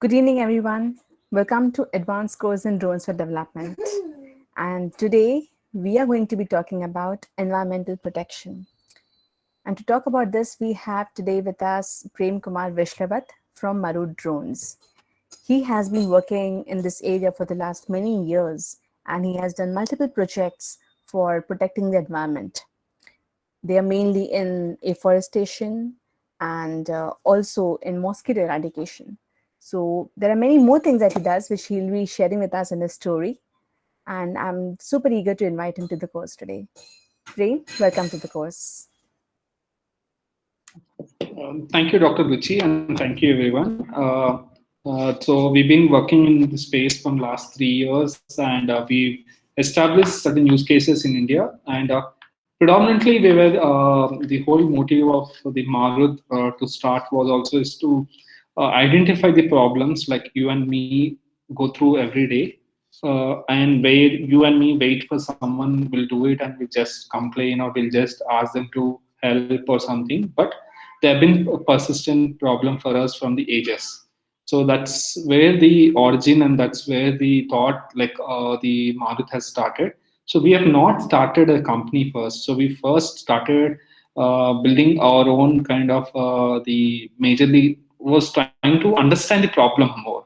Good evening, everyone. Welcome to Advanced Course in Drones for Development. And today we are going to be talking about environmental protection. And to talk about this, we have today with us Prem Kumar Vishlavat from Marut Drones. He has been working in this area for the last many years, and he has done multiple projects for protecting the environment. They are mainly in afforestation and also in mosquito eradication. So there are many more things that he does, which he'll be sharing with us in his story. And I'm super eager to invite him to the course today. Prem, welcome to the course. Thank you, Dr. Ruchi, and thank you, everyone. So we've been working in the space from last 3 years, and we've established certain use cases in India. And predominantly, we were the whole motive of the Marut to start was also is to identify the problems like you and me go through every day, and where you and me wait for someone will do it, and we just complain or we'll just ask them to help or something, but they have been a persistent problem for us from the ages. So that's where the origin and that's where the thought, like the Marut has started. So we have not started a company first. So we first started building our own kind of the majorly was trying to understand the problem more.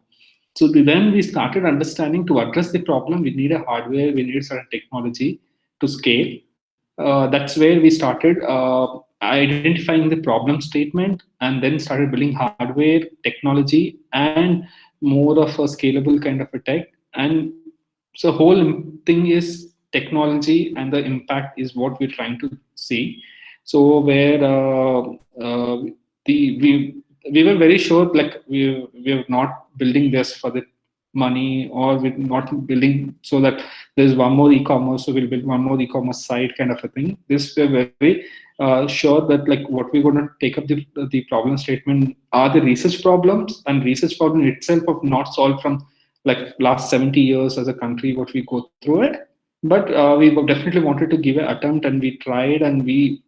So then we started understanding to address the problem, we need a hardware, we need certain technology to scale. That's where we started identifying the problem statement and then started building hardware, technology, and more of a scalable kind of a tech. And so whole thing is technology and the impact is what we're trying to see. So where the we were very sure like we are not building this for the money, or we're not building so that there's one more e-commerce, so we'll build one more e-commerce site kind of a thing. This we're very sure that like what we're going to take up the problem statement are the research problems, and research problem itself of not solved from like last 70 years as a country what we go through it. But we definitely wanted to give an attempt, and we tried, and we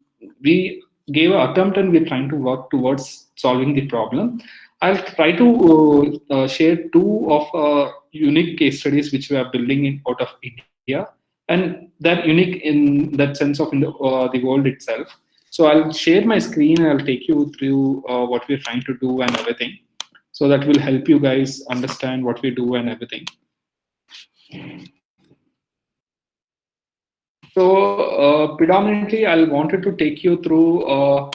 gave an attempt, and we're trying to work towards solving the problem. I'll try to share two of unique case studies which we are building in out of India, and they're unique in that sense of in the world itself. So I'll share my screen and I'll take you through what we're trying to do and everything. So that will help you guys understand what we do and everything. So predominantly, I wanted to take you through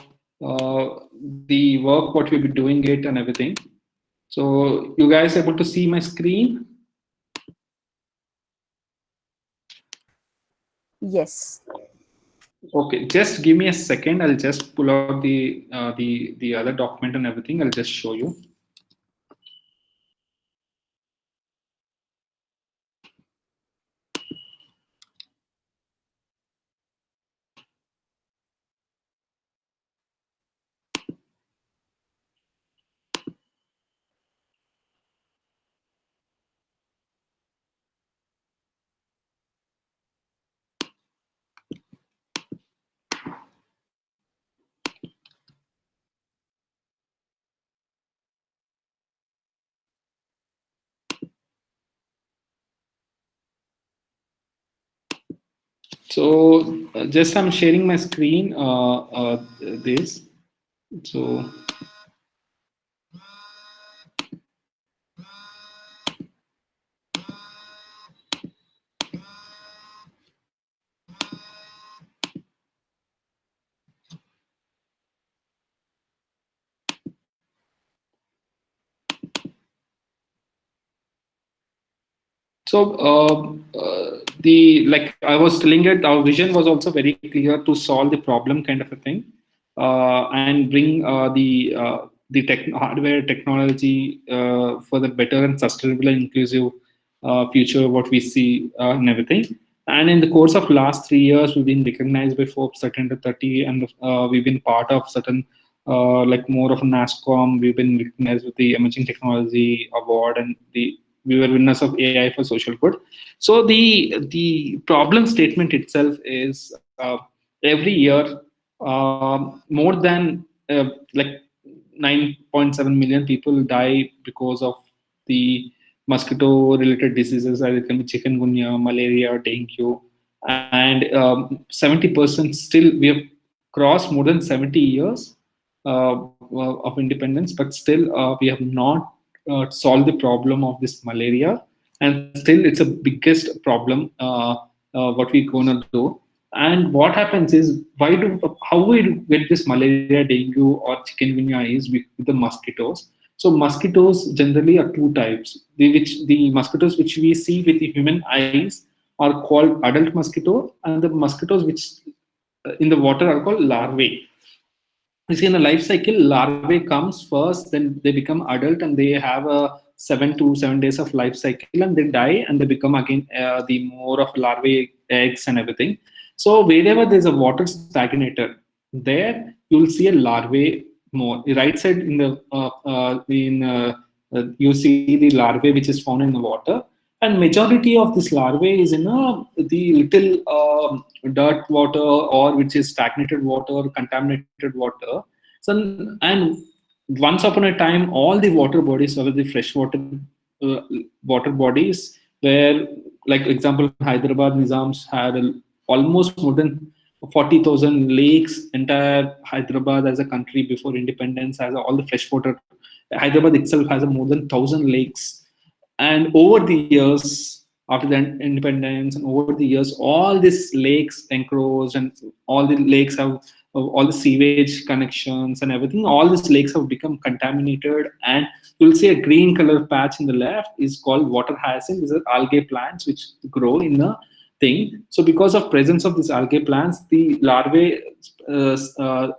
the work, what we'll be doing it and everything. So you guys able to see my screen? Yes. Okay, just give me a second. I'll just pull out the other document and everything. I'll just show you. So just I'm sharing my screen. This. So So the like I was telling it, our vision was also very clear to solve the problem kind of a thing, and bring the hardware technology for the better and sustainable and inclusive future what we see and everything. And in the course of last 3 years, we've been recognized by Forbes 30 to 30, and we've been part of certain like more of a NASCOM. We've been recognized with the Emerging Technology Award, and we were winners of AI for social good. So the problem statement itself is every year more than like 9.7 million people die because of the mosquito-related diseases, as it can be chikungunya, malaria, dengue, and 70% still we have crossed more than 70 years of independence, but still we have not solved the problem of this malaria, and still it's a biggest problem what we're gonna do. And what happens is, how we get this malaria, dengue, or chikungunya is with the mosquitoes. So mosquitoes generally are two types. The mosquitoes which we see with the human eyes are called adult mosquito, and the mosquitoes which in the water are called larvae. You see, in the life cycle, larvae comes first, then they become adult, and they have a 7 to 7 days of life cycle, and they die, and they become again the more of larvae, eggs, and everything. So wherever there's a water stagnator, there you'll see a larvae more. The right side in the you see the larvae which is found in the water, and majority of this larvae is in the little dirt water, or which is stagnated water, contaminated water. So, and once upon a time, all the water bodies, or the freshwater water bodies, where, like example, Hyderabad Nizams had almost more than 40,000 lakes. Entire Hyderabad as a country before independence has all the freshwater. Hyderabad itself has more than 1,000 lakes. And over the years, after the independence, and over the years, all these lakes encroached, and all the lakes have all the sewage connections and everything. All these lakes have become contaminated, and you'll see a green color patch in the left is called water hyacinth. These are algae plants which grow in the thing. So because of presence of these algae plants, the larvae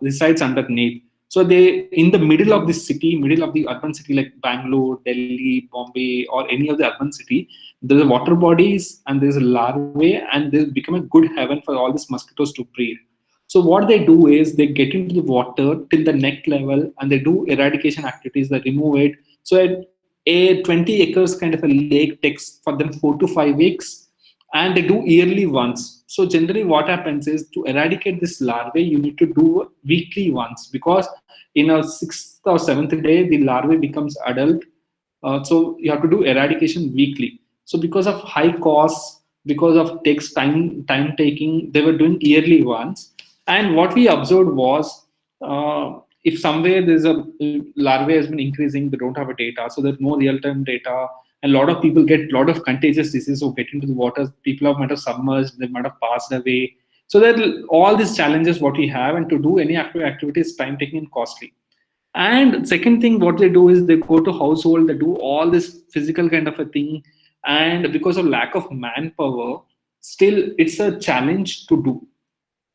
resides underneath. So they, in the middle of the city, middle of the urban city like Bangalore, Delhi, Bombay, or any of the urban city, there's water bodies and there's a larvae, and they become a good heaven for all these mosquitoes to breed. So what they do is they get into the water till the neck level, and they do eradication activities. They remove it. So a 20 acres kind of a lake takes for them 4 to 5 weeks, and they do yearly once. So generally what happens is, to eradicate this larvae, you need to do weekly once, because in a 6th or 7th day, the larvae becomes adult. So you have to do eradication weekly. So because of high costs, because of takes time taking, they were doing yearly once. And what we observed was, if somewhere there's a larvae has been increasing, they don't have a data, so there's no real-time data. And a lot of people get a lot of contagious diseases who get into the water. People might have submerged, they might have passed away. So there are all these challenges what we have, and to do any activity is time taking and costly. And second thing, what they do is they go to household, they do all this physical kind of a thing, and because of lack of manpower, still it's a challenge to do.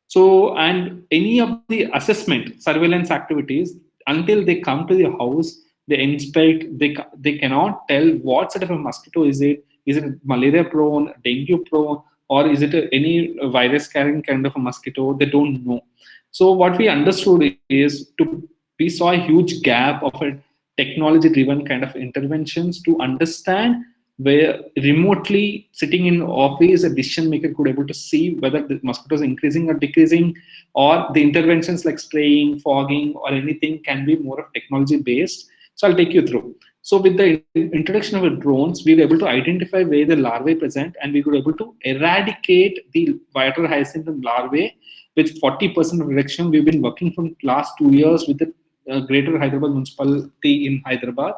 So, and any of the assessment, surveillance activities, until they come to the house, they inspect, they cannot tell what sort of a mosquito is it. Is it malaria prone, dengue prone, or is it any virus carrying kind of a mosquito? They don't know. So what we understood is, we saw a huge gap of a technology driven kind of interventions to understand where remotely sitting in office, a decision maker could able to see whether the mosquitoes are increasing or decreasing, or the interventions like spraying, fogging, or anything can be more of technology based. So I'll take you through. So with the introduction of drones, we were able to identify where the larvae present, and we were able to eradicate the water hyacinth larvae with 40% of reduction. We've been working from last 2 years with the Greater Hyderabad Municipality in Hyderabad,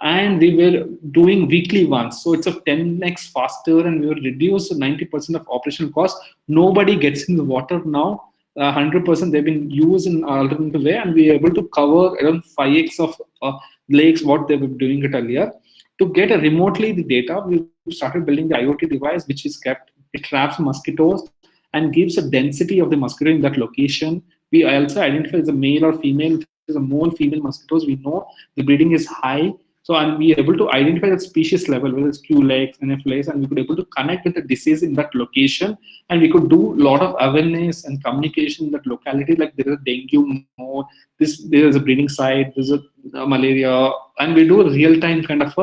and we were doing weekly once. So it's a 10x faster, and we will reduce 90% of operational costs. Nobody gets in the water now. 100% they've been used in an alternative way, and we are able to cover around 5x of lakes what they were doing it earlier. To get remotely the data, we started building the IoT device, which is kept, it traps mosquitoes and gives a density of the mosquito in that location. We also identify as a male or female. If it's a male female mosquitoes, we know the breeding is high. So, and we are able to identify the species level, whether it's Culex, Anopheles, and we could able to connect with the disease in that location, and we could do a lot of awareness and communication in that locality. Like there is a dengue more, there is a breeding site, there's a malaria, and we do a real-time kind of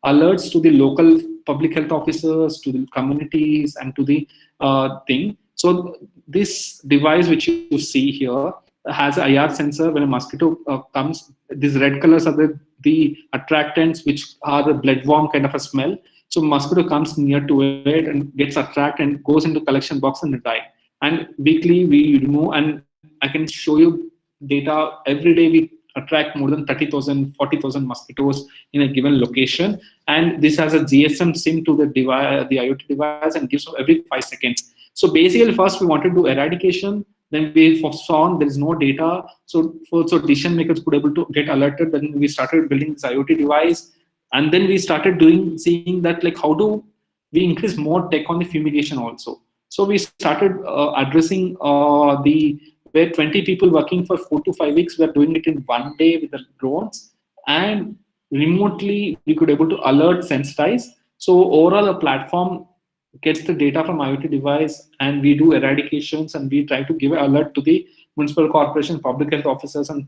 alerts to the local public health officers, to the communities, and to the thing. So this device which you see here, has a IR sensor. When a mosquito comes, these red colors are the attractants, which are the bloodworm kind of a smell. So mosquito comes near to it and gets attracted and goes into collection box and die. And weekly we remove, and I can show you data. Every day we attract more than 30,000, 40,000 mosquitoes in a given location. And this has a GSM SIM to the device, the IoT device, and gives every 5 seconds. So basically, first we wanted to do eradication. Then we saw there is no data. So decision makers could able to get alerted. Then we started building this IoT device, and then we started seeing that like how do we increase more tech on the fumigation also. So we started addressing the where 20 people working for 4 to 5 weeks were doing it in one day with the drones, and remotely we could able to alert, sensitize. So overall, a platform gets the data from IoT device, and we do eradications, and we try to give an alert to the municipal corporation, public health officers, and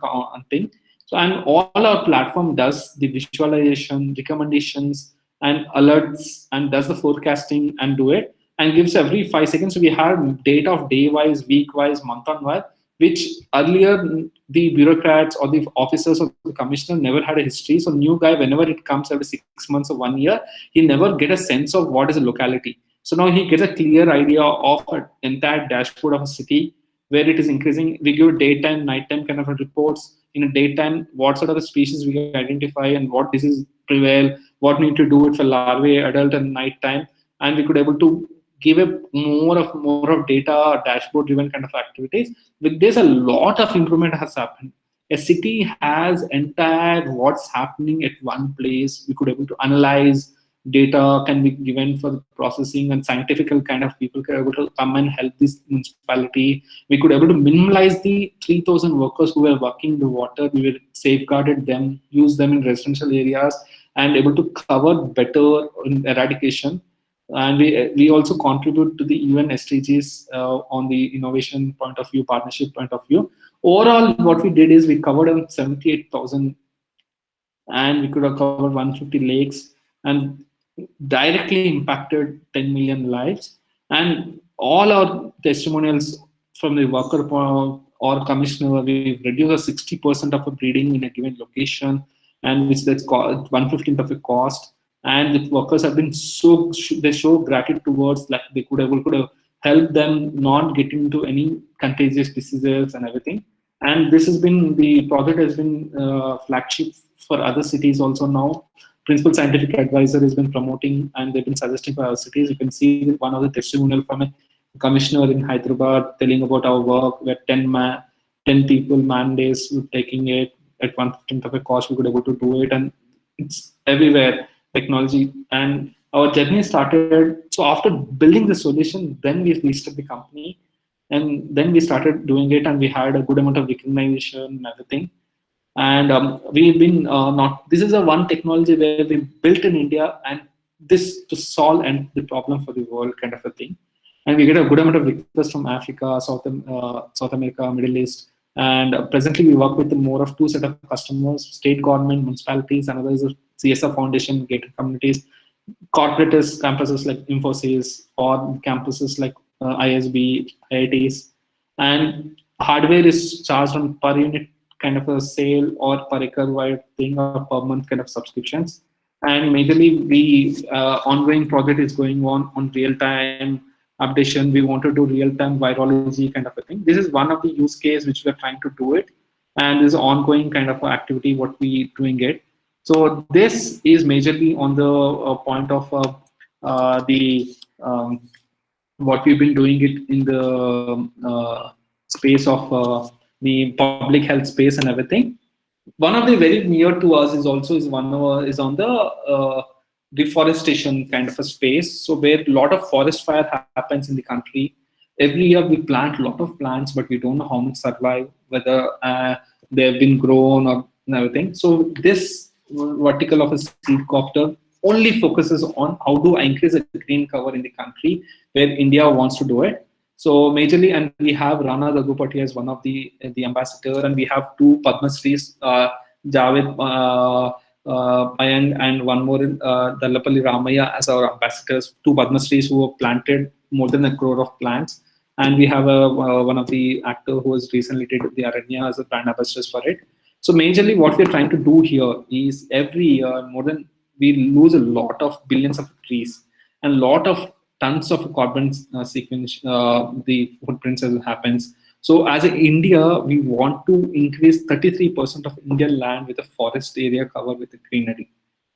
thing. So, and all our platform does the visualization, recommendations, and alerts, and does the forecasting and do it, and gives every 5 seconds. So we have data of day wise, week wise, month on wise, which earlier the bureaucrats or the officers or the commissioner never had a history. So new guy, whenever it comes every 6 months or 1 year, he never get a sense of what is a locality. So now he gets a clear idea of an entire dashboard of a city where it is increasing. We give daytime, nighttime kind of reports. In a daytime, what sort of species we identify and what disease prevail, what we need to do it for larvae, adult, and nighttime, and we could able to give a more of data, dashboard driven kind of activities. With this, a lot of improvement has happened. A city has entire what's happening at one place. We could able to analyze data, can be given for the processing, and scientific kind of people can able to come and help this municipality. We could able to minimize the 3,000 workers who were working the water. We were safeguarded them, use them in residential areas, and able to cover better in eradication. And we also contribute to the UN SDGs on the innovation point of view, partnership point of view. Overall, what we did is we covered 78,000, and we could have covered 150 lakes, and directly impacted 10 million lives. And all our testimonials from the worker or commissioner, we've reduced 60% of a breeding in a given location, and which that's 1/15 of the cost. And the workers have been they show gratitude towards, like they could have helped them not get into any contagious diseases and everything. And this has been, the project has been flagship for other cities also now. Principal scientific advisor has been promoting, and they've been suggesting for other cities. You can see one of the testimonial from a commissioner in Hyderabad telling about our work, where 10 people man days were taking it at 1/15 of a cost. We could able to do it, and it's everywhere technology. And our journey started. So after building the solution, then we listed the company, and then we started doing it, and we had a good amount of recognition and everything. And we've been not. This is a one technology where we built in India, and this to solve and the problem for the world kind of a thing. And we get a good amount of requests from Africa, South America, Middle East. And presently we work with more of two set of customers: state government, municipalities, and others CSR Foundation, gated communities, corporates, campuses like Infosys, or campuses like ISB, IITs. And hardware is charged on per unit kind of a sale, or per acre wide thing, or per month kind of subscriptions. And majorly, we ongoing project is going on real time updation. We want to do real time virology kind of a thing. This is one of the use case which we're trying to do it, and this is ongoing kind of activity what we doing it. So this is majorly on the point of the what we've been doing it in the space of the public health space and everything. One of the very near to us is also is on the deforestation kind of a space. So where a lot of forest fire happens in the country. Every year we plant a lot of plants, but we don't know how much survive, whether they have been grown or everything. So this vertical of a seed copter only focuses on how do I increase the green cover in the country where India wants to do it. So majorly, and we have Rana Daggubati as one of the ambassador, and we have two Padma Shris, Javed Payang, and one more Dallapalli Ramaya as our ambassadors. Two Padma Shris who have planted more than 1 crore of plants. and we have one of the actor who has recently did the Aranya as a brand ambassadors for it. So majorly, what we're trying to do here is every year more than we lose a lot of billions of trees and lot of tons of carbon sequence the footprints as it happens. So as in India, we want to increase 33% of Indian land with a forest area covered with greenery.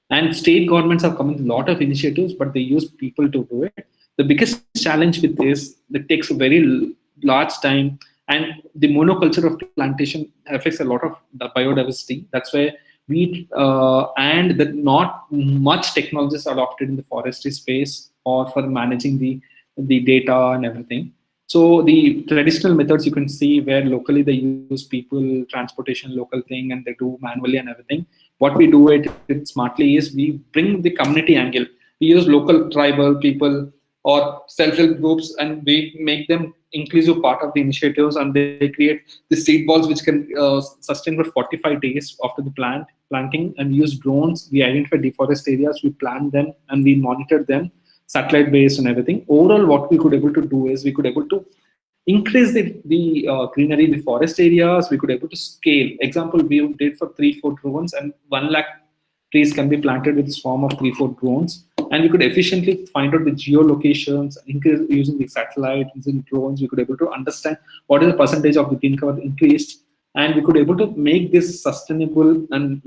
And state governments have come with a lot of initiatives, but they use people to do it. The biggest challenge with this, it takes a very large time, and the monoculture of plantation affects a lot of the biodiversity. That's why and that not much technology is adopted in the forestry space or for managing the data and everything. So the traditional methods you can see where locally they use people, transportation, local thing, and they do manually and everything. What we do it smartly is we bring the community angle. We use local tribal people or self-help groups, and we make them inclusive part of the initiatives, and they create the seed balls which can sustain for 45 days after the planting, and we use drones. We identify deforest areas, we plant them, and we monitor them satellite based and everything. Overall, what we could able to do is we could able to increase the greenery in the forest areas. We could able to scale. Example, we did for 3-4 drones, and 1 lakh trees can be planted with a swarm of 3-4 drones, and we could efficiently find out the geolocations. Increase using the satellite, using drones, we could able to understand what is the percentage of the green cover increased, and we could able to make this sustainable and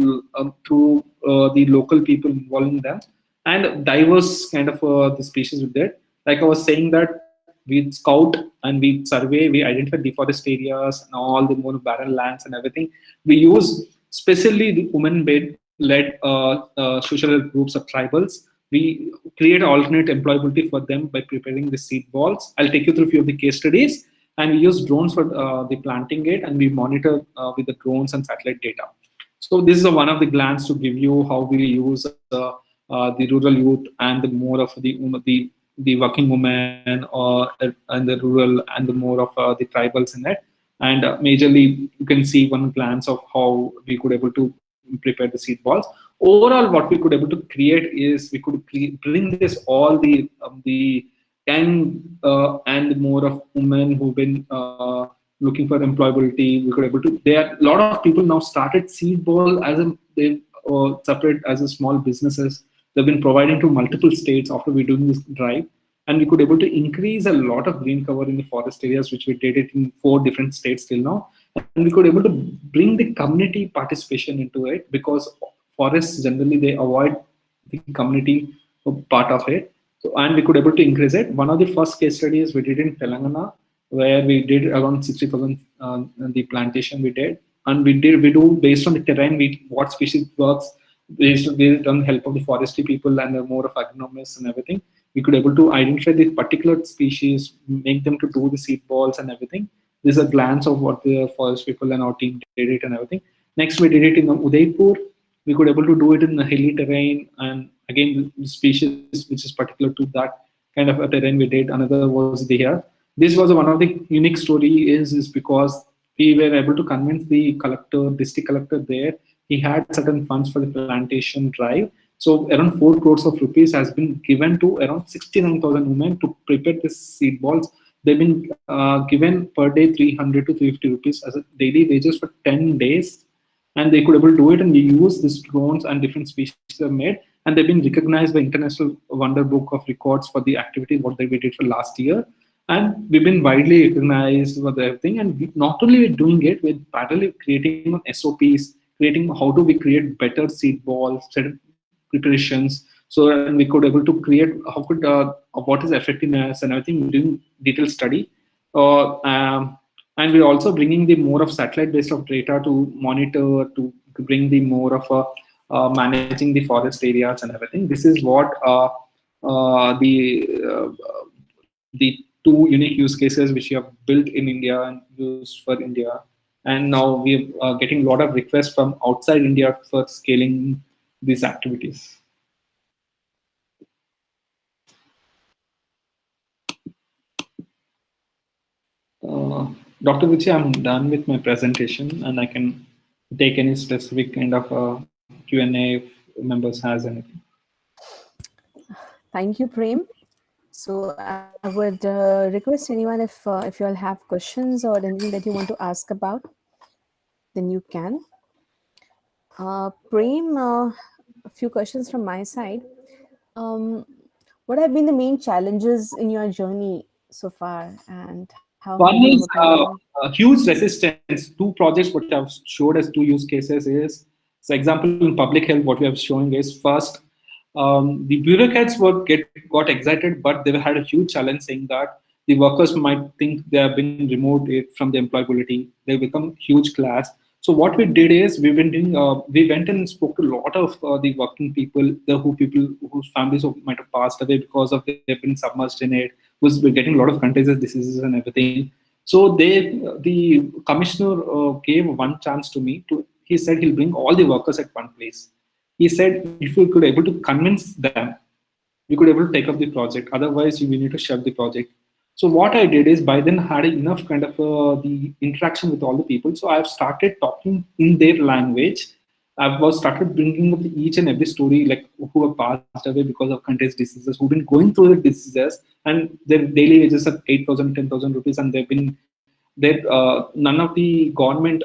through the local people involving them and diverse kind of the species with that. Like I was saying that we scout and we survey, we identify deforest areas and all the more barren lands and everything. We use especially the women-led social health groups of tribals. We create alternate employability for them by preparing the seed balls. I'll take you through a few of the case studies. And we use drones for the planting it, and we monitor with the drones and satellite data. So this is one of the glance to give you how we use the rural youth and the more of the working women or and the rural and the more of the tribals in it. And majorly, you can see one glance of how we could able to prepare the seed balls. Overall, what we could able to create is we could bring this all the and more of women who've been looking for employability. We could able to. There are a lot of people now started seed ball as a they separate as a small businesses. They've been providing to multiple states after we doing this drive, and we could able to increase a lot of green cover in the forest areas, which we did it in 4 different states till now. And we could able to bring the community participation into it, because forests generally they avoid the community part of it. So, and we could able to increase it. One of the first case studies we did in Telangana, where we did around 60,000 the plantation we did, and we do based on the terrain, what species works based on the help of the forestry people and more of agronomists and everything. We could able to identify the particular species, make them to do the seed balls and everything. This is a glance of what the forest people and our team did it and everything. Next, we did it in Udaipur. We could able to do it in the hilly terrain, and again the species which is particular to that kind of a terrain we did. Another was there. This was one of the unique story is because we were able to convince the district collector there. He had certain funds for the plantation drive. So around 4 crores of rupees has been given to around 69,000 women to prepare the seed balls. They've been given per day 300 to 350 rupees as a daily wages for 10 days. And they could able to do it, and we use these drones and different species are made, and they've been recognized by International Wonder Book of Records for the activity what they did for last year. And we've been widely recognized for everything. And not only we're doing it, we're parallelly creating SOPs, creating how do we create better seed balls, preparations. So and we could able to create how could what is effectiveness and everything. We're doing detailed study. And we're also bringing the more of satellite based of data to monitor, to bring the more of managing the forest areas and everything. This is what the 2 unique use cases which we have built in India and used for India. And now we're getting a lot of requests from outside India for scaling these activities. Dr. Vichi, I'm done with my presentation, and I can take any specific kind of Q&A if members has anything. Thank you, Prem. So I would request anyone if you all have questions or anything that you want to ask about, then you can. Prem, a few questions from my side. Um, what have been the main challenges in your journey so far, and how have you One is overcome them? a huge resistance. Two projects what I've showed as two use cases is, so example in public health, what we have showing is first, the bureaucrats got excited, but they had a huge challenge saying that the workers might think they are being removed from the employability. They become huge class. So what we did is we went and spoke to a lot of the working people, the who people whose families might have passed away because of they've been submerged in it, who's been getting a lot of contagious diseases and everything. So the commissioner gave one chance to me. He said he'll bring all the workers at one place. He said if we could able to convince them, we could able to take up the project. Otherwise, we need to shut the project. So what I did is by then had enough kind of the interaction with all the people. So I've started talking in their language. I've was started bringing up each and every story, like who have passed away because of contagious diseases, who've been going through the diseases, and their daily wages are 8,000, 10,000 rupees, and none of the government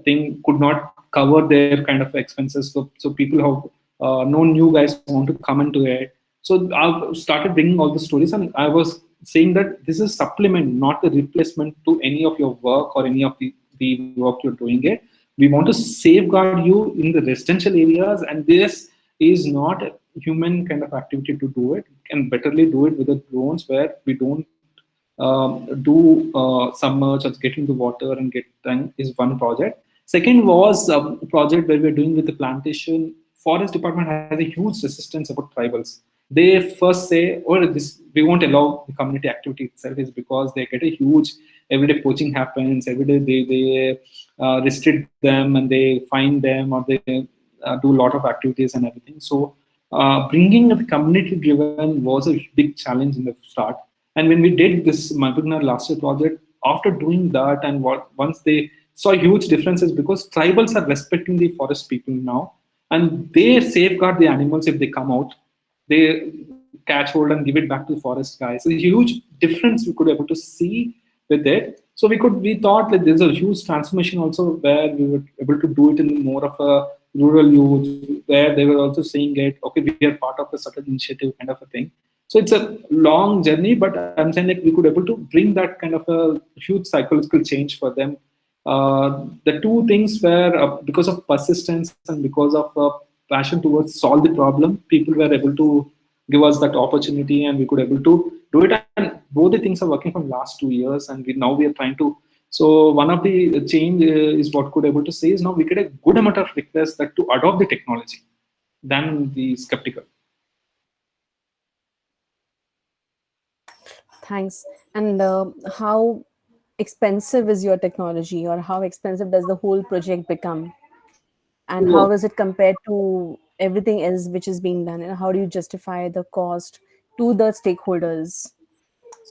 thing could not cover their kind of expenses. So people have no new guys want to come into it. So I've started bringing all the stories, and I was saying that this is supplement, not the replacement to any of your work or any of the work you're doing it. We want to safeguard you in the residential areas, and this is not a human kind of activity to do it. We can betterly do it with the drones where we don't do submerge or get into water and get done is one project. Second was a project where we're doing with the plantation. Forest department has a huge resistance about tribals. They first say, "Oh, this we won't allow the community activity itself," is because they get a huge everyday poaching happens. Every day they restrict them and they fine them or they do a lot of activities and everything. So bringing the community driven was a big challenge in the start. And when we did this Mabugnar last year project, after doing that, and once they saw huge differences because tribals are respecting the forest people now, and they safeguard the animals if they come out. They catch hold and give it back to the forest guys. So a huge difference we could able to see with it. So we thought that there's a huge transformation also where we were able to do it in more of a rural youth, where they were also saying it, okay, we are part of a certain initiative kind of a thing. So it's a long journey, but I'm saying like we could able to bring that kind of a huge psychological change for them. The two things were because of persistence and because of passion towards solve the problem, people were able to give us that opportunity, and we could able to do it. And both the things are working from last 2 years, and now we are trying to. So one of the change is what could able to say is now we get a good amount of requests that to adopt the technology than the skeptical. Thanks. And how expensive is your technology, or how expensive does the whole project become? And how is it compared to everything else which is being done? And how do you justify the cost to the stakeholders?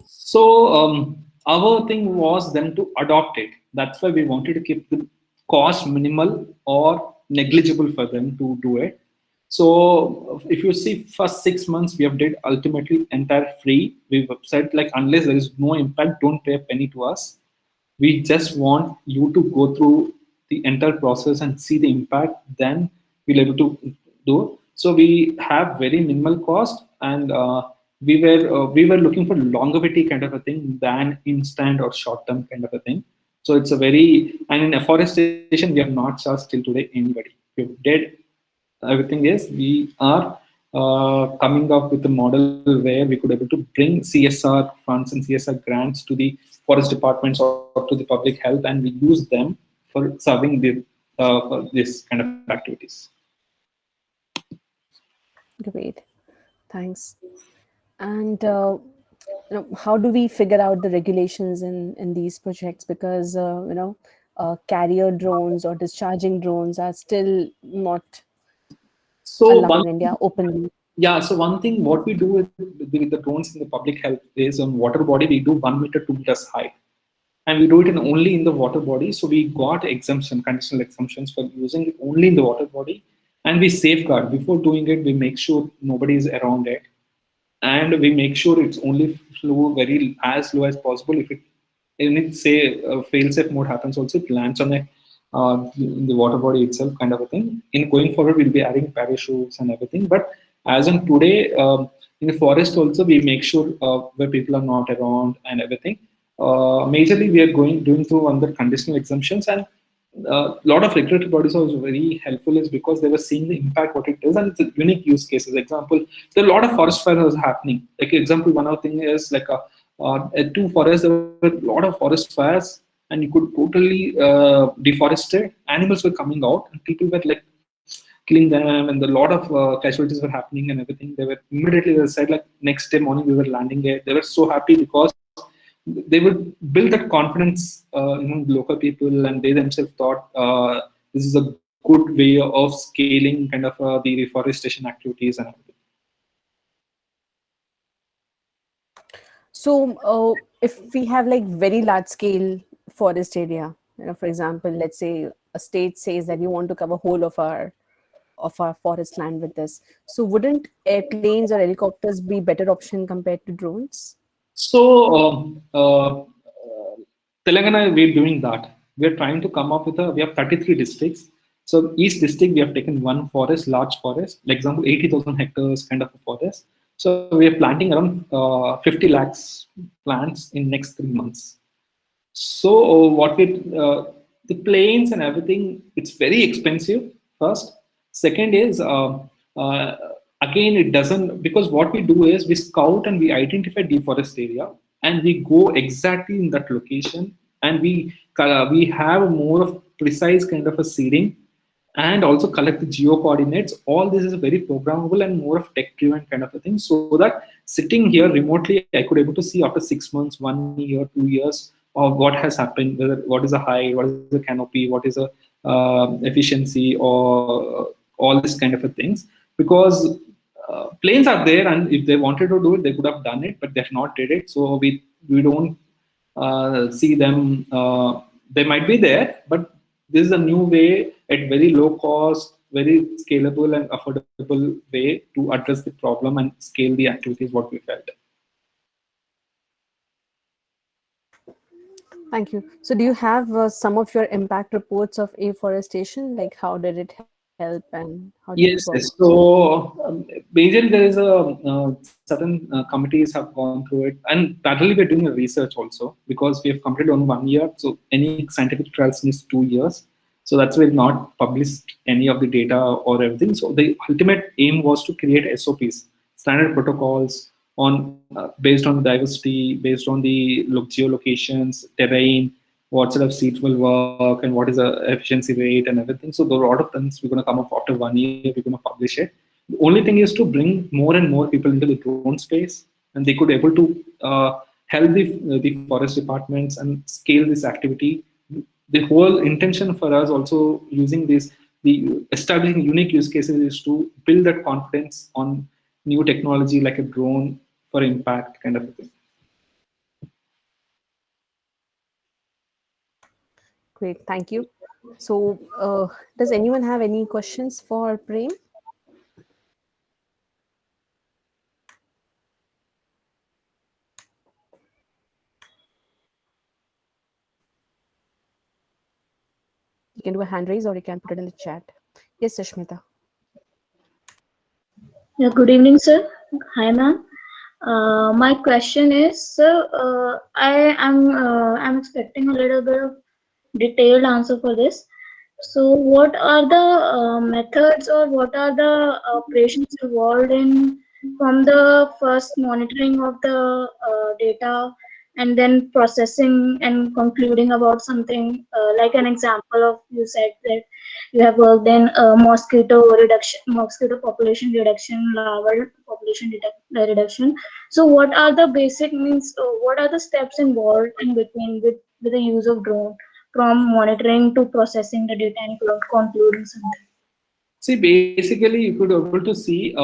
So our thing was then to adopt it. That's why we wanted to keep the cost minimal or negligible for them to do it. So if you see first 6 months we have did ultimately entire free. We've said like unless there is no impact, don't pay a penny to us. We just want you to go through the entire process and see the impact. Then we'll able to do. So we have very minimal cost, and we were looking for longevity kind of a thing than instant or short term kind of a thing. So it's a very, and in afforestation we have not charged till today anybody. We did everything is we are coming up with a model where we could able to bring CSR funds and CSR grants to the forest departments or to the public health, and we use them for serving for this kind of activities. Great. Thanks. And how do we figure out the regulations in these projects? Because carrier drones or discharging drones are still not So allowed in India openly. yeah, so one thing what we do with the drones in the public health is on water body we do 1 meter, 2 meters high, and we do it in only in the water body. So we got conditional exemptions for using it only in the water body, and we safeguard before doing it. We make sure nobody is around it. and we make sure it's only flow very as low as possible. If it any say fail-safe mode happens, also it lands on a in the water body itself, kind of a thing. In going forward, we'll be adding parachutes and everything. But as on today, in the forest also, we make sure where people are not around and everything. Majorly, we are doing through under conditional exemptions, and a lot of regulatory bodies are also very helpful is because they were seeing the impact what it is, and it's a unique use cases. Example, there are a lot of forest fires happening. Like example, one of thing is like at two forests, there were a lot of forest fires, and you could totally deforest it. Animals were coming out, and people were like killing them, and a lot of casualties were happening and everything. They were immediately they said like next day morning we were landing it. They were so happy because they would build that confidence among local people, and they themselves thought this is a good way of scaling kind of the reforestation activities and everything. So, if we have like very large scale forest area, for example, let's say a state says that we want to cover whole of our forest land with this. So, wouldn't airplanes or helicopters be better option compared to drones? So Telangana, we're doing that. We're trying to come up with we have 33 districts. So each district we have taken one forest, large forest, like example 80,000 hectares kind of a forest. So we are planting around 50 lakhs plants in next 3 months. So what we the planes and everything, it's very expensive. First, second is again it doesn't, because what we do is we scout and we identify deforest area, and we go exactly in that location, and we have more of precise kind of a seeding, and also collect the geo coordinates. All this is very programmable and more of tech driven kind of a thing, so that sitting here remotely I could able to see after 6 months, 1 year, 2 years of what has happened, whether what is the height, what is the canopy, what is the efficiency, or all this kind of a things. Because planes are there, and if they wanted to do it they could have done it, but they've not did it. So we don't see them. They might be there, but this is a new way at very low cost, very scalable and affordable way to address the problem and scale the activities what we felt. Thank you. So, do you have some of your impact reports of afforestation? Like, how did it help and how did it work? Yes, yes. So basically, there is a certain committees have gone through it, and parallelly we're doing a research also, because we have completed on 1 year. So any scientific trials needs 2 years. So that's why we've not published any of the data or everything. So the ultimate aim was to create SOPs, standard protocols on based on diversity, based on the geolocations, terrain, what sort of seats will work, and what is the efficiency rate and everything. So there are a lot of things we're going to come up after 1 year. We're going to publish it. The only thing is to bring more and more people into the drone space, and they could able to help the forest departments and scale this activity. The whole intention for us also using this, the establishing unique use cases, is to build that confidence on new technology like a drone for impact kind of a thing. Great, thank you. So, does anyone have any questions for Prem? You can do a hand raise or you can put it in the chat. Yes, Sushmita. Yeah, good evening, sir. Hi, ma'am. My question is, sir, I'm expecting a little bit of detailed answer for this. So, what are the methods or what are the operations involved in from the first monitoring of the data and then processing and concluding about something, like an example of you said that you have worked in mosquito reduction, mosquito population reduction, larval population reduction. So, what are the basic means? What are the steps involved in between with the use of drone? From monitoring to processing the data and concluding something. See, basically, you could able to see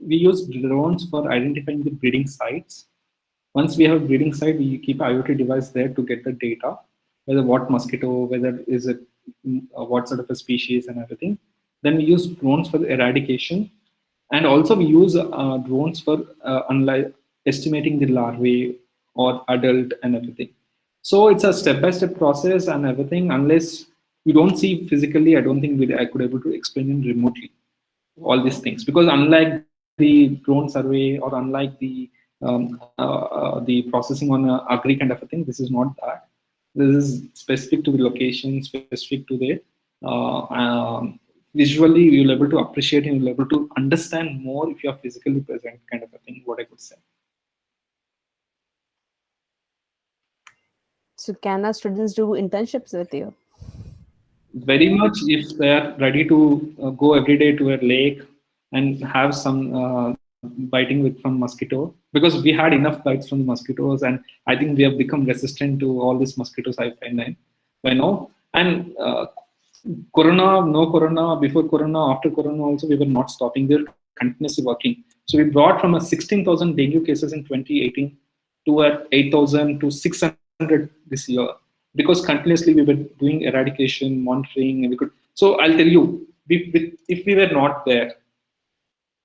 we use drones for identifying the breeding sites. Once we have a breeding site, we keep IoT device there to get the data, whether what mosquito, whether is it what sort of a species and everything. Then we use drones for the eradication. And also we use drones for estimating the larvae or adult and everything. So it's a step-by-step process and everything. Unless you don't see physically, I don't think I could able to explain it remotely all these things, because unlike the drone survey or unlike the processing on agri kind of a thing, this is not that. This is specific to the location, specific to the visually you'll able to appreciate and you'll able to understand more if you are physically present kind of a thing, what I could say. So can our students do internships with you? Very much if they are ready to go every day to a lake and have some biting with from mosquito, because we had enough bites from the mosquitoes, and I think we have become resistant to all these mosquitoes I find by now. And corona, no corona, before corona, after corona also, we were not stopping. We were continuously working. So we brought from a 16,000 dengue cases in 2018 to a 8,000 to 600 this year, because continuously we were doing eradication, monitoring, and we could. So I'll tell you, if we were not there,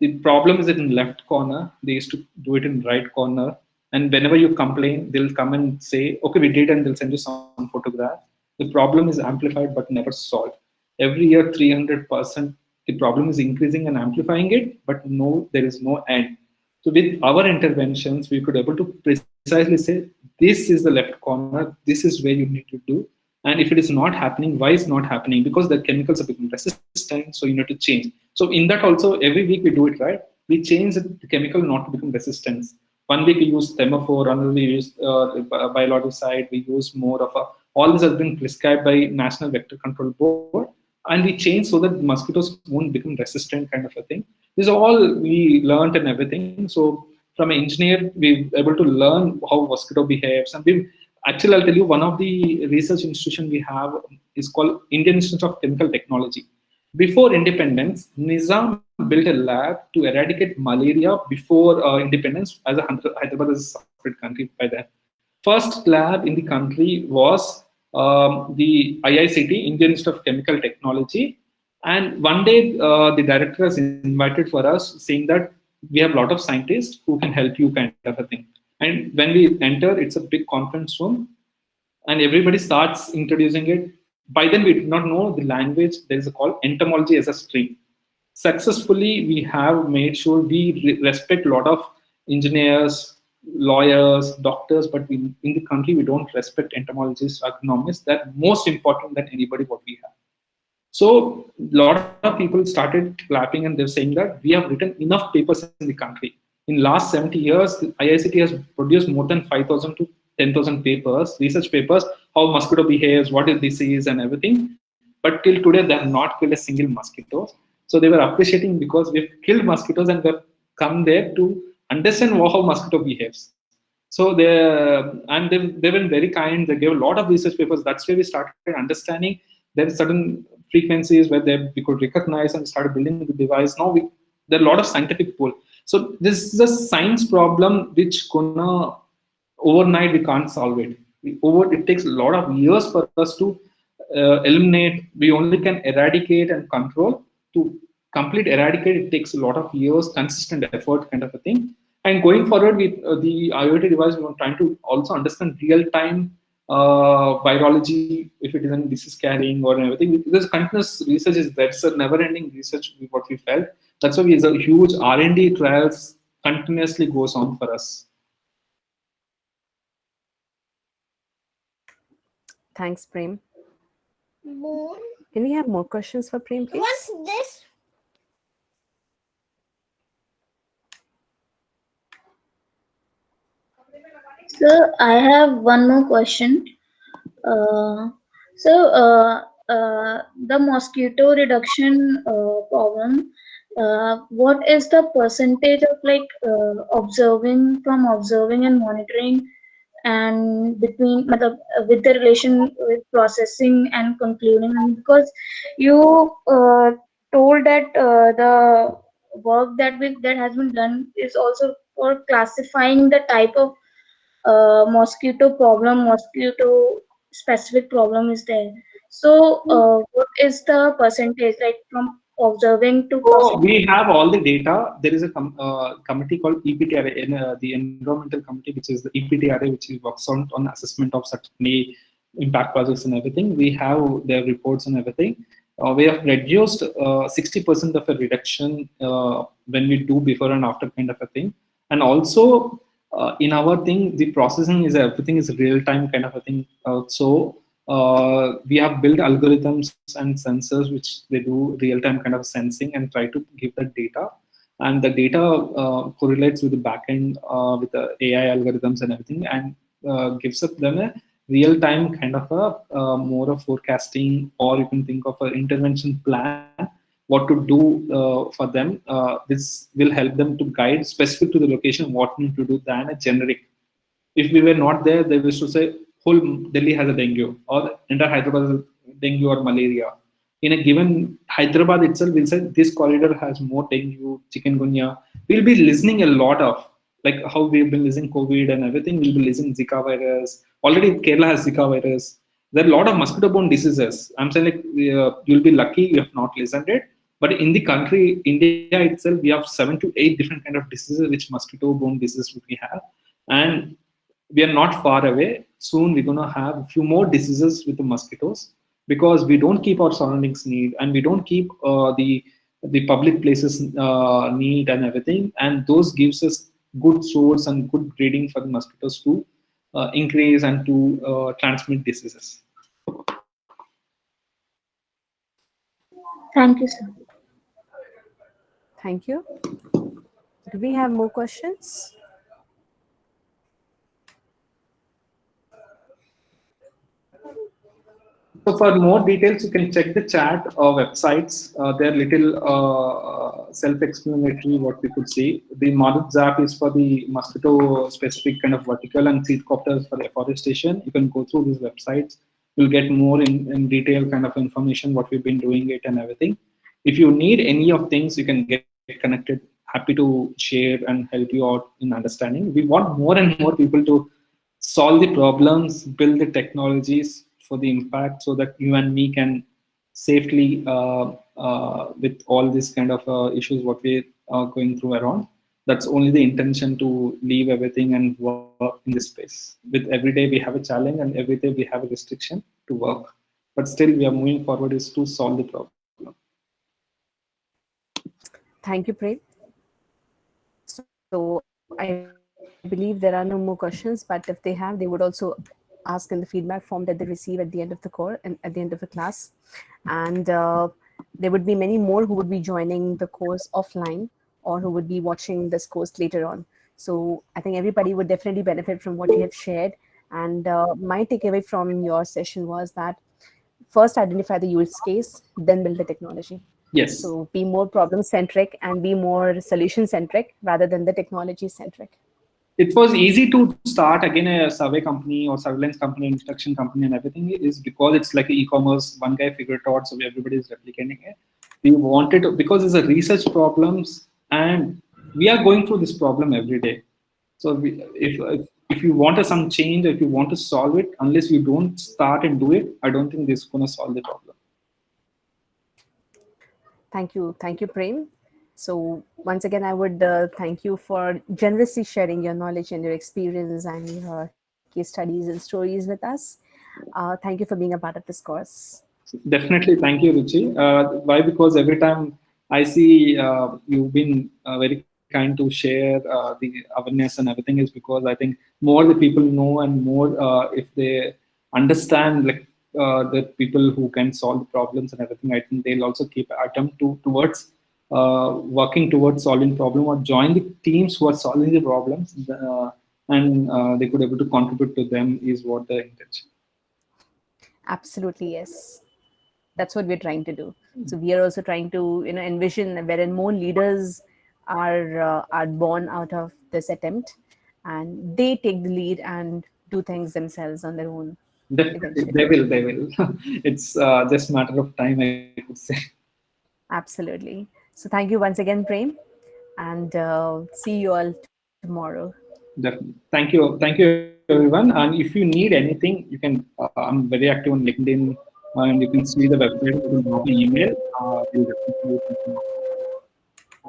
the problem is in left corner. They used to do it in right corner, and whenever you complain, they'll come and say, "Okay, we did," and they'll send you some photograph. The problem is amplified but never solved. Every year, 300%. The problem is increasing and amplifying it, but no, there is no end. So with our interventions, we could able to precisely say, this is the left corner, this is where you need to do. And if it is not happening, why is not happening? Because the chemicals are becoming resistant, so you need to change. So in that also, every week we do it, right? We change the chemical not to become resistant. One week we use Themaphore, another we use biologicide, we use more of a, all this has been prescribed by National Vector Control Board, and we change so that mosquitoes won't become resistant kind of a thing. This is all we learned and everything. So from an engineer, we're able to learn how mosquito behaves. And we actually, I'll tell you, one of the research institution we have is called Indian Institute of Chemical Technology. Before independence, Nizam built a lab to eradicate malaria before independence, as a Hyderabad is a separate country by then. First lab in the country was the IICT, Indian Institute of Chemical Technology. And one day, the director has invited for us, saying that we have a lot of scientists who can help you, kind of a thing. And when we enter, it's a big conference room, and everybody starts introducing it. By then, we did not know the language. There is a called entomology as a stream. Successfully, we have made sure we respect a lot of engineers, lawyers, doctors, but in the country, we don't respect entomologists, agronomists. They're most important than anybody what we have. So a lot of people started clapping and they're saying that we have written enough papers in the country. In last 70 years, the IICT has produced more than 5,000 to 10,000 papers, research papers, how mosquito behaves, what is disease and everything. But till today, they have not killed a single mosquito. So they were appreciating because we've killed mosquitoes and we've come there to understand how mosquito behaves. So they've been very kind. They gave a lot of research papers. That's where we started understanding there are certain frequencies where we could recognize and started building the device. Now there are a lot of scientific pull. So this is a science problem which gonna overnight we can't solve it. It takes a lot of years for us to eliminate. We only can eradicate and control. To complete eradicate, it takes a lot of years, consistent effort, kind of a thing. And going forward with the IoT device, we are trying to also understand real-time virology, if it is in disease carrying or everything. There's continuous research is there. It's a never-ending research. What we felt. That's why it's a huge R&D trials continuously goes on for us. Thanks, Prem. Can we have more questions for Prem, please? What's this? So I have one more question. Uh, the mosquito reduction problem. What is the percentage of like observing and monitoring, and between with the relation with processing and concluding? Because you told that the work that has been done is also for classifying the type of mosquito specific problem is there. So what is the percentage like from observing to So process? we have all the data. There is a committee called EPTRA, the Environmental Committee, which is the EPTRA, which works on assessment of certainly impact projects and everything. We have their reports and everything. We have reduced 60% of a reduction when we do before and after kind of a thing. And also in our thing, the processing is everything is real time kind of a thing. We have built algorithms and sensors which they do real-time kind of sensing and try to give the data, and the data correlates with the backend with the AI algorithms and everything, and gives up them a real-time kind of a more of forecasting, or you can think of an intervention plan what to do for them. This will help them to guide specific to the location what need to do than a generic. If we were not there, they used to say whole Delhi has a dengue, or entire Hyderabad has dengue or malaria. In a given Hyderabad itself, we'll say this corridor has more dengue, chikungunya. We'll be listening a lot of, like how we've been listening COVID and everything. We'll be listening Zika virus. Already Kerala has Zika virus. There are a lot of mosquito-borne diseases. I'm saying like you'll be lucky you have not listened it. But in the country, India itself, we have 7 to 8 different kind of diseases which mosquito-borne diseases we have, and we are not far away. Soon we're gonna have a few more diseases with the mosquitoes, because we don't keep our surroundings neat, and we don't keep the public places neat and everything. And those gives us good source and good breeding for the mosquitoes to increase and to transmit diseases. Thank you, sir. Thank you. Do we have more questions? So for more details, you can check the chat websites. They're little self-explanatory what we could see. The Madhut Zap is for the mosquito-specific kind of vertical, and Seedcopters for afforestation. You can go through these websites. You'll get more in detail kind of information what we've been doing it and everything. If you need any of things, you can get connected. Happy to share and help you out in understanding. We want more and more people to solve the problems, build the technologies for the impact, so that you and me can safely with all these kind of issues what we are going through around. That's only the intention, to leave everything and work in this space. With every day we have a challenge, and every day we have a restriction to work, but still we are moving forward is to solve the problem. Thank you, Prem. So I believe there are no more questions, but if they have, they would also ask in the feedback form that they receive at the end of the course and at the end of the class. And there would be many more who would be joining the course offline, or who would be watching this course later on. So I think everybody would definitely benefit from what you have shared. And my takeaway from your session was that first identify the use case, then build the technology. Yes. So be more problem-centric and be more solution-centric rather than the technology-centric. It was easy to start again a survey company or surveillance company, inspection company, and everything, is because it's like e-commerce. One guy figured it out, so everybody is replicating it. We wanted to, because it's a research problems, and we are going through this problem every day. So if you want some change, if you want to solve it, unless you don't start and do it, I don't think this is going to solve the problem. Thank you, Prem. So once again, I would thank you for generously sharing your knowledge and your experience and your case studies and stories with us. Thank you for being a part of this course. Definitely, thank you, Ruchi. Why? Because every time I see you've been very kind to share the awareness and everything, is because I think more the people know, and more if they understand, like the people who can solve the problems and everything, I think they'll also keep attempt towards working towards solving problem, or join the teams who are solving the problems, and they could able to contribute to them, is what the intention. Absolutely, yes. That's what we're trying to do. So we are also trying to envision wherein more leaders are born out of this attempt, and they take the lead and do things themselves on their own. Definitely, they will. It's just a matter of time, I could say. Absolutely. So thank you once again, Prem, and see you all tomorrow. Definitely. Thank you everyone. And if you need anything, you can. I'm very active on LinkedIn. and you can see the website, you can drop an email. We'll definitely